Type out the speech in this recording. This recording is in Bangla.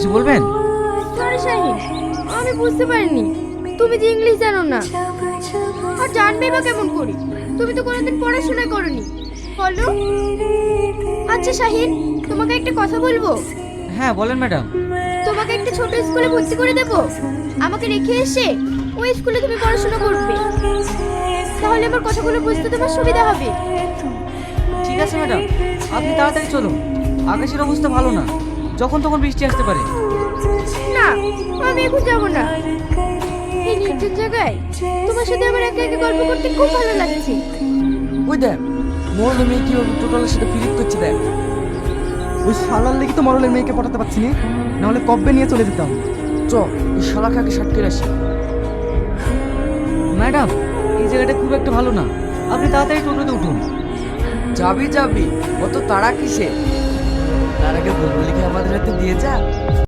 কিছু বলবেন? সরি শাহিন, আমি বুঝতে পারিনি তুমি যে ইংলিশ জানো না। আর জানবে বা কেমন করি, তুমি তো কোনোদিন পড়াশোনা করনি। বলো। আচ্ছা শাহিন, তোমাকে একটা কথা বলবো। হ্যাঁ বলেন ম্যাডাম। তোমাকে একটা ছোট স্কুলে ভর্তি করে দেব। আমাকে রেখে এসে ওই স্কুলে তুমি পড়াশোনা করবে। তাহলে আমার কথাগুলো বুঝতে তোমার সুবিধা হবে। ঠিক আছে ম্যাডাম, আপনি তাড়াতাড়ি চলুন। আকাশের অবস্থা ভালো না, যখন তখন বৃষ্টি আসতে পারে। না, আমি এখন যাবো না। এই নির্জন জায়গায় তোমার সাথে আমার একা একা গল্প করতে খুব ভালো লাগছে। ওই দেখ, মরল মেয়ে কিভাবে টোটালের সাথে ফিরিট করছে দেখ। ওই শালার লেগে তো মরলের মেয়েকে পটাতে পারছি না, নাহলে কব্বে নিয়ে চলে যেতাম। চ, ওই শালাকে আগে ষাট করে আসি। ম্যাডাম, এই জায়গাটা খুব একটা ভালো না, আপনি তাড়াতাড়ি টোটোতে উঠুন। যাবি যাবি, অত তাড়া কিসে? তার আগে বলবো লিখে আমাদের হাতে দিয়ে যা।